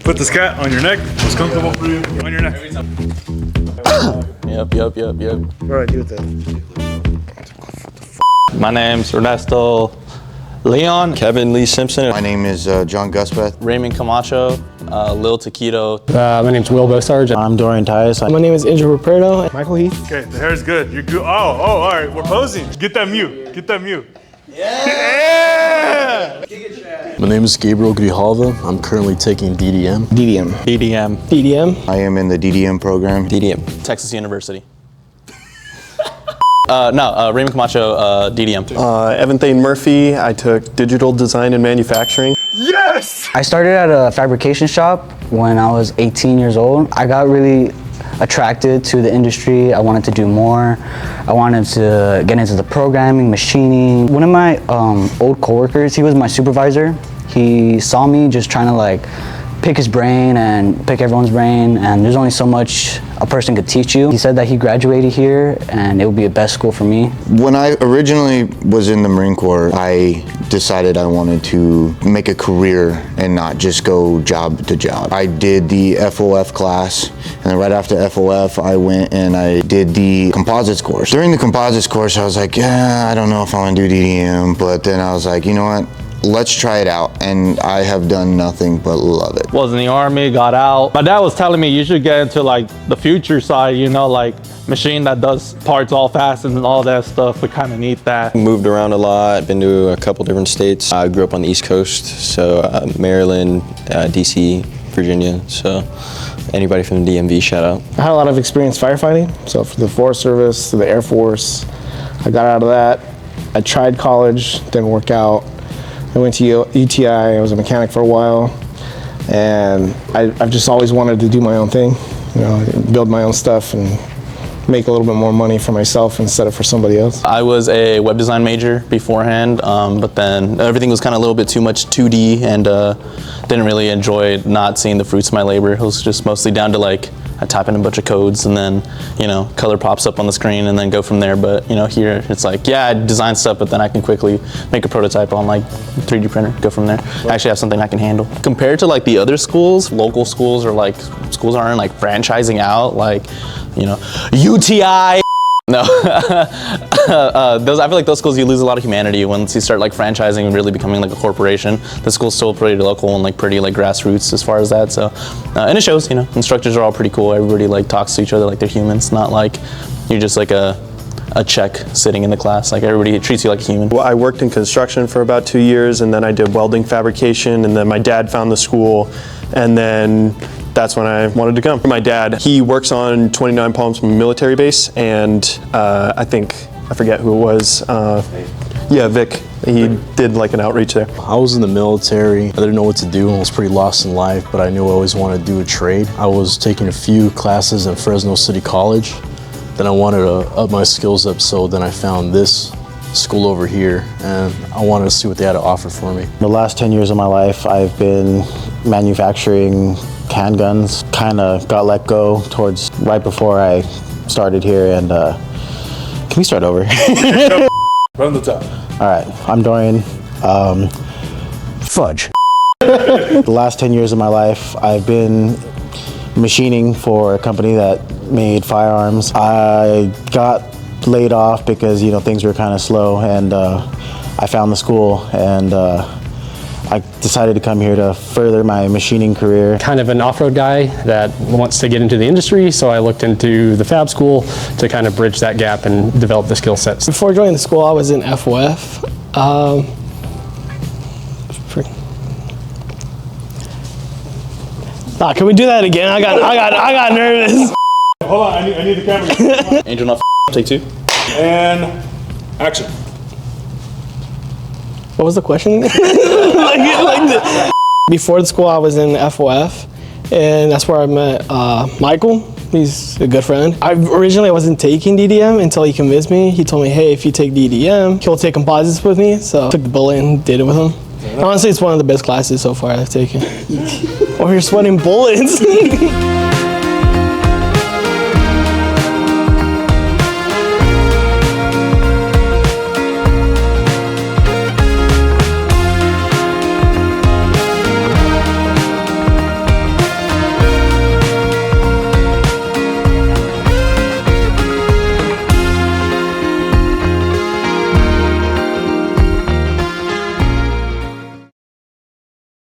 Put this cat on your neck. It's comfortable for you. On your neck. Yep. What do I do with that? My name's Ernesto Leon. Kevin Lee Simpson. My name is John Guspeth. Raymond Camacho. Lil Taquito. My name's Will Bosarge. I'm Dorian Tyus. My name is Andrew Ruperto. Michael Heath. Okay, the hair's good. You're good. Oh, all right. We're posing. Get that mute. Yeah! My name is Gabriel Grijalva. I'm currently taking DDM. DDM. I am in the DDM program. Texas University. Raymond Camacho, DDM. Evan Thane Murphy. I took digital design and manufacturing. Yes! I started at a fabrication shop when I was 18 years old. I got really attracted to the industry. I wanted to do more. I wanted to get into the programming, machining. One of my old coworkers, he was my supervisor. He saw me just trying to like pick his brain and pick everyone's brain, and there's only so much a person could teach you. He said that he graduated here and it would be a best school for me. When I originally was in the Marine Corps, I decided I wanted to make a career and not just go job to job. I did the FOF class, and then right after FOF, I went and I did the Composites course. During the Composites course, I was like, yeah, I don't know if I want to do DDM, but then I was like, you know what? Let's try it out, and I have done nothing but love it. Was in the Army, got out. My dad was telling me you should get into like the future side, you know, like machine that does parts all fast and all that stuff. We kind of need that. Moved around a lot, been to a couple different states. I grew up on the East Coast, so Maryland, DC, Virginia, so anybody from the DMV, shout out. I had a lot of experience firefighting, so for the Forest Service, to the Air Force. I got out of that. I tried college, didn't work out. I went to UTI, I was a mechanic for a while, and I've just always wanted to do my own thing, you know, build my own stuff and make a little bit more money for myself instead of for somebody else. I was a web design major beforehand, but then everything was kind of a little bit too much 2D, and didn't really enjoy not seeing the fruits of my labor. It was just mostly down to like, I type in a bunch of codes and then, you know, color pops up on the screen and then go from there. But, you know, here it's like, yeah, I design stuff, but then I can quickly make a prototype on like 3D printer, go from there. I actually have something I can handle. Compared to like the other schools, local schools, or like schools aren't like franchising out, like, you know, UTI. No, I feel like those schools, you lose a lot of humanity once you start like franchising and really becoming like a corporation. The school's still pretty local and like pretty like grassroots as far as that. So, and it shows, you know, instructors are all pretty cool. Everybody like talks to each other like they're humans, not like you're just like a check sitting in the class. Like everybody treats you like a human. Well, I worked in construction for about 2 years, and then I did welding fabrication, and then my dad found the school, and then that's when I wanted to come. My dad, he works on 29 Palms military base, and I forget who it was. Yeah, Vic. He did like an outreach there. I was in the military. I didn't know what to do and was pretty lost in life, but I knew I always wanted to do a trade. I was taking a few classes in Fresno City College. Then I wanted to up my skills up, so then I found this school over here, and I wanted to see what they had to offer for me. The last 10 years of my life, I've been manufacturing handguns. Kind of got let go towards right before I started here, and can we start over? From the top. All right, I'm Dorian. Fudge. The last 10 years of my life, I've been machining for a company that made firearms. I got laid off because, you know, things were kind of slow, and I found the school, and I decided to come here to further my machining career. Kind of an off-road guy that wants to get into the industry, so I looked into the Fab School to kind of bridge that gap and develop the skill sets. Before joining the school, I was in FOF. Can we do that again? I got nervous. Hold on, I need the camera. Angel, not take two. And action. What was the question? Before the school, I was in FOF, and that's where I met Michael. He's a good friend. I wasn't taking DDM until he convinced me. He told me, hey, if you take DDM, he'll take Composites with me. So I took the bullet and did it with him. Yeah. Honestly, it's one of the best classes so far I've taken. Oh, you're sweating bullets.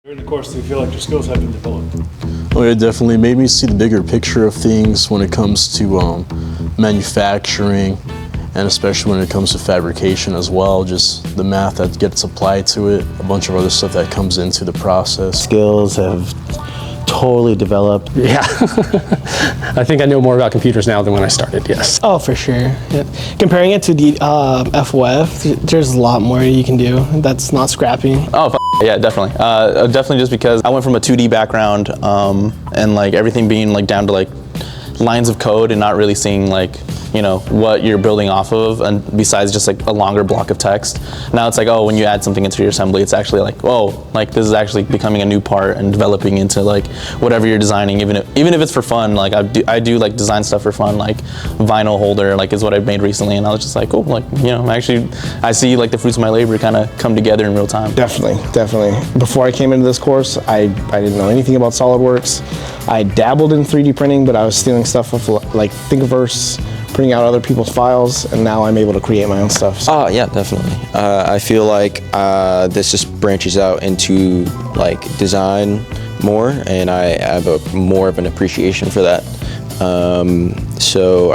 During the course, do you feel like your skills have been developed? Oh, it definitely made me see the bigger picture of things when it comes to manufacturing, and especially when it comes to fabrication as well. Just the math that gets applied to it, a bunch of other stuff that comes into the process. Skills have totally developed. Yeah, I think I know more about computers now than when I started, yes. Oh, for sure. Yeah. Comparing it to the FOF, there's a lot more you can do. That's not scrappy. Oh, yeah, definitely. Definitely just because I went from a 2D background and like everything being like down to like lines of code and not really seeing like, you know, what you're building off of, and besides just like a longer block of text. Now it's like, oh, when you add something into your assembly, it's actually like, oh, like this is actually becoming a new part and developing into like whatever you're designing, even if it's for fun. Like I do like design stuff for fun, like vinyl holder, like is what I've made recently, and I was just like, oh, like, you know, actually I see like the fruits of my labor kind of come together in real time. Definitely. Before I came into this course, I didn't know anything about SolidWorks. I dabbled in 3D printing, but I was stealing stuff off like Thingiverse, printing out other people's files, and now I'm able to create my own stuff. Oh yeah, definitely. I feel like this just branches out into like design more, and I have more of an appreciation for that. So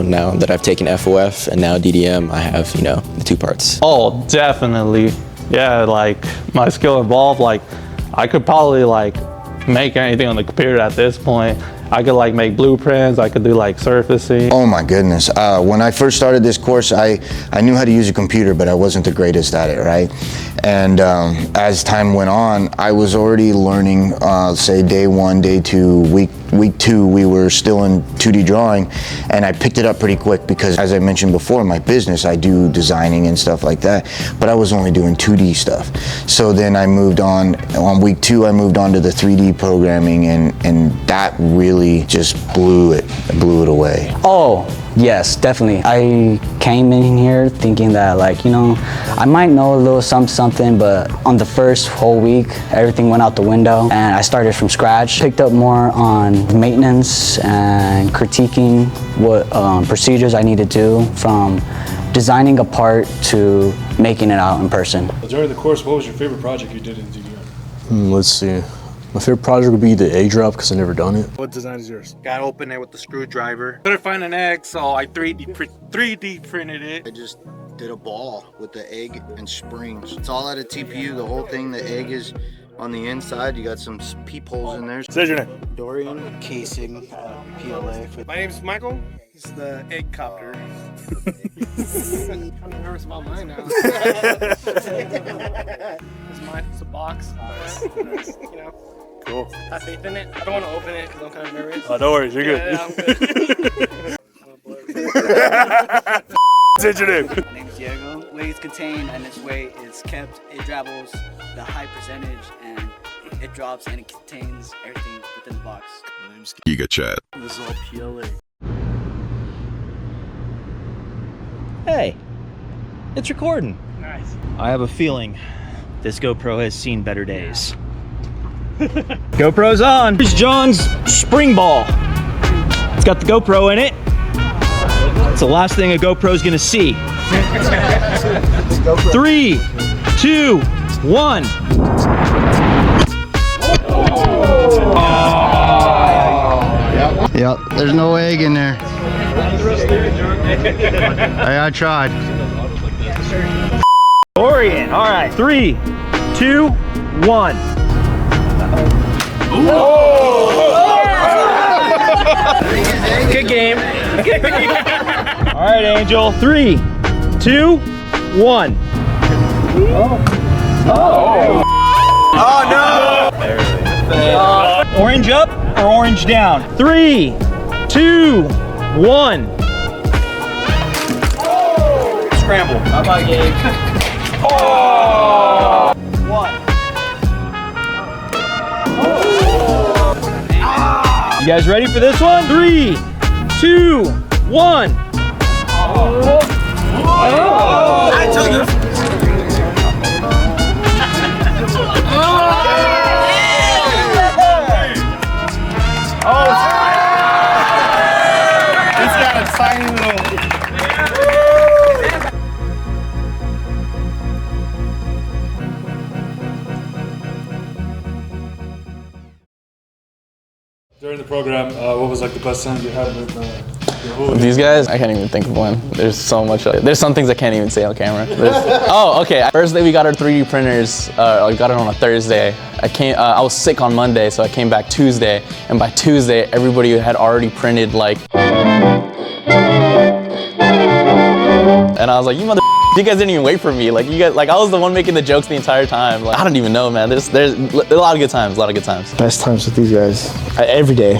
now that I've taken FOF and now DDM, I have, the two parts. Oh, definitely. Yeah, like my skill involved, like I could probably like make anything on the computer at this point. I could like make blueprints, I could do like surfacing. Oh my goodness. When I first started this course, I knew how to use a computer, but I wasn't the greatest at it, right? And as time went on, I was already learning, say day one, day two, week two, we were still in 2D drawing, and I picked it up pretty quick because, as I mentioned before, in my business, I do designing and stuff like that, but I was only doing 2D stuff. So then I moved on week two, I moved on to the 3D programming, and that really just blew it away. Oh, yes, definitely. I came in here thinking that I might know a little something, but on the first whole week, everything went out the window, and I started from scratch. Picked up more on maintenance and critiquing what procedures I need to do, from designing a part to making it out in person. During the course, what was your favorite project you did in DDM? Let's see. My favorite project would be the egg drop because I've never done it. What design is yours? Gotta open it with the screwdriver. Couldn't find an egg, so I 3D printed it. I just did a ball with the egg and springs. It's all out of TPU, the whole thing. The egg is on the inside. You got some peepholes in there. Say your name. Dorian, casing, PLA. My name's Michael. He's the egg copter. I'm nervous about mine now. It's a box. Cool. Have faith in it. I don't want to open it because I'm kind of nervous. Oh, no worries, you're good. Yeah, I'm good. Say your name. My name is Diego. Weight is contained and its weight is kept. It travels the high percentage and it drops and it contains everything within the box. My name's Giga Chat. This is all PLA. Hey, it's recording. Nice. I have a feeling this GoPro has seen better days. GoPro's on. Here's John's spring ball. It's got the GoPro in it. It's the last thing a GoPro's gonna see. 3, 2, 1. Yep, there's no egg in there. I tried. Dorian. All right, 3, 2, 1. Good game. All right, Angel. 3, 2, 1. Oh no! Orange up or orange down? 3, 2, 1. Scramble. How about you? Oh! 1. You guys ready for this one? 3, 2, 1. I took it. It's got a tiny little. During the program, what was like the best time you had with These guys, I can't even think of one. There's so much. There's some things I can't even say on camera. Oh, okay. First day we got our 3D printers. I got it on a Thursday. I was sick on Monday, so I came back Tuesday. And by Tuesday, everybody had already printed like. And I was like, you guys didn't even wait for me. Like I was the one making the jokes the entire time. Like, I don't even know, man. There's a lot of good times. Best times with these guys. Every day.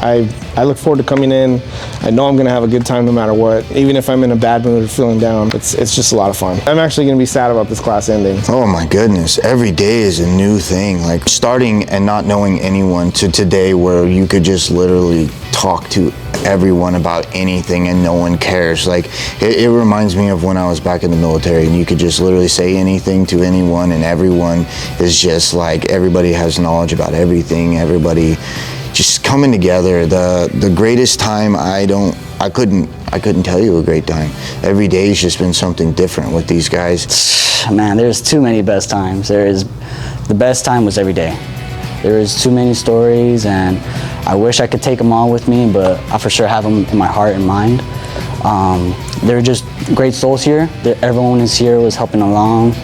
I look forward to coming in. I know I'm gonna have a good time no matter what. Even if I'm in a bad mood or feeling down, it's just a lot of fun. I'm actually gonna be sad about this class ending. Oh my goodness, every day is a new thing. Like starting and not knowing anyone to today where you could just literally talk to everyone about anything and no one cares. Like it reminds me of when I was back in the military and you could just literally say anything to anyone and everyone is just like, everybody has knowledge about everything, everybody just coming together. The greatest time, I couldn't tell you a great time. Every day's just been something different with these guys. Man, there's too many best times. The best time was every day. There is too many stories, and I wish I could take them all with me, but I for sure have them in my heart and mind. They're just great souls here. Everyone is here was helping along.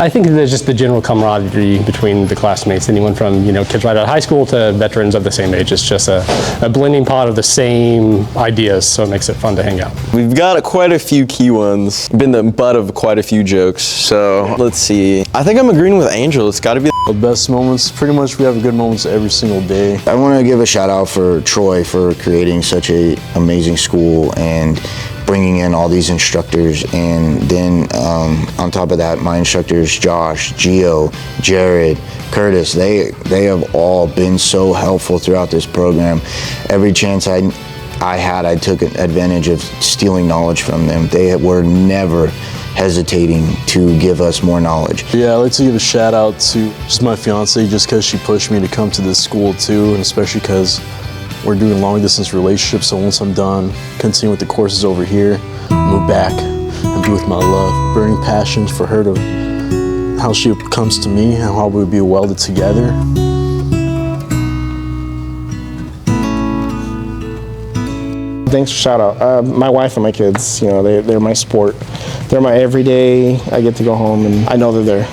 I think there's just the general camaraderie between the classmates, anyone from kids right out of high school to veterans of the same age. It's just a blending pot of the same ideas, so it makes it fun to hang out. We've got quite a few key ones. Been the butt of quite a few jokes. So let's see. I think I'm agreeing with Angel. It's got to be the best moments. Pretty much we have good moments every single day. I want to give a shout out for Troy for creating such an amazing school and bringing in all these instructors, and then on top of that, my instructors Josh, Gio, Jared, Curtis, they have all been so helpful throughout this program. Every chance I had, I took advantage of stealing knowledge from them. They were never hesitating to give us more knowledge. Yeah, I'd like to give a shout out to just my fiance, just because she pushed me to come to this school too, and especially because we're doing long distance relationships, so once I'm done, continue with the courses over here, move back and be with my love. Burning passions for her, to how she comes to me and how we would be welded together. Thanks for shout out. My wife and my kids, they're my support. They're my everyday. I get to go home and I know they're there.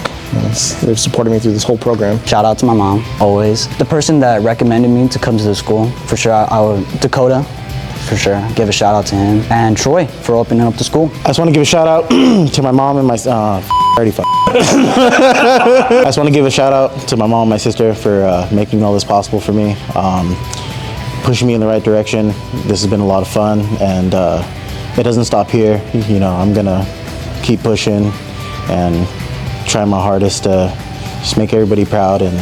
They've supported me through this whole program. Shout out to my mom, always. The person that recommended me to come to the school, for sure, Dakota, for sure, give a shout out to him. And Troy for opening up the school. I just want to give a shout out to my mom and my, I just want to give a shout out to my mom and my sister for making all this possible for me, pushing me in the right direction. This has been a lot of fun, and it doesn't stop here. I'm gonna keep pushing and try my hardest to just make everybody proud and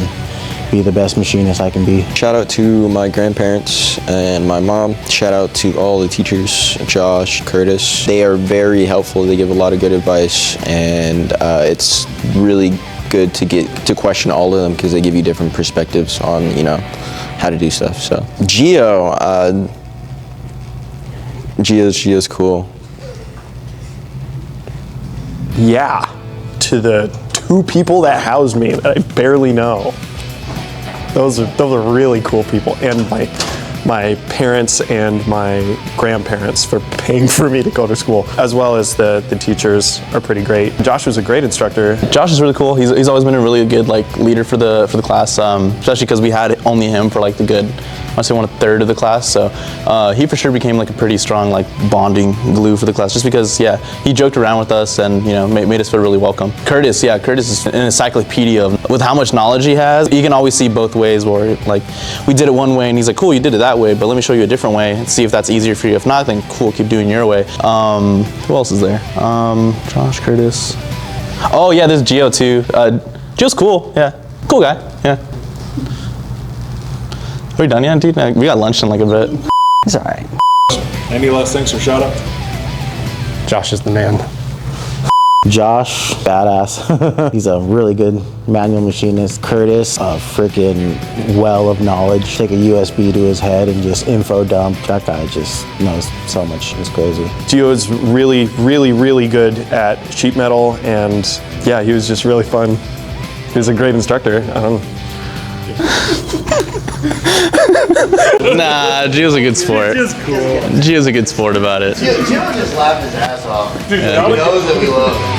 be the best machinist I can be. Shout out to my grandparents and my mom. Shout out to all the teachers, Josh, Curtis. They are very helpful. They give a lot of good advice, and it's really good to get to question all of them because they give you different perspectives on how to do stuff. So Gio's cool. Yeah. To the 2 people that housed me that I barely know. Those are really cool people, and my parents and my grandparents for paying for me to go to school, as well as the teachers are pretty great. Josh was a great instructor. Josh is really cool. He's always been a really good leader for the class, especially because we had only him for the good, I want to say 1/3 of the class. So he for sure became a pretty strong bonding glue for the class, just because he joked around with us and made us feel really welcome. Curtis is an encyclopedia with how much knowledge he has. You can always see both ways, where we did it one way and he's like, cool, you did it that way, but let me show you a different way and see if that's easier for you. If not, then cool, keep doing your way. Who else is there? Josh, Curtis. Oh yeah, there's Gio too. Gio's cool. Yeah, cool guy. Yeah. Are we done yet, dude? We got lunch in a bit. It's all right. Any last things or shout out? Josh is the man. Josh, badass. He's a really good manual machinist. Curtis, a freaking well of knowledge. Take a USB to his head and just info dump. That guy just knows so much. It's crazy. Gio is really, really, really good at sheet metal, and yeah, he was just really fun He's a great instructor. I don't. Nah, Gio's a good sport. It's cool. Gio's a good sport about it. Gio just laughed his ass off. Dude, Yeah. He knows that we love him.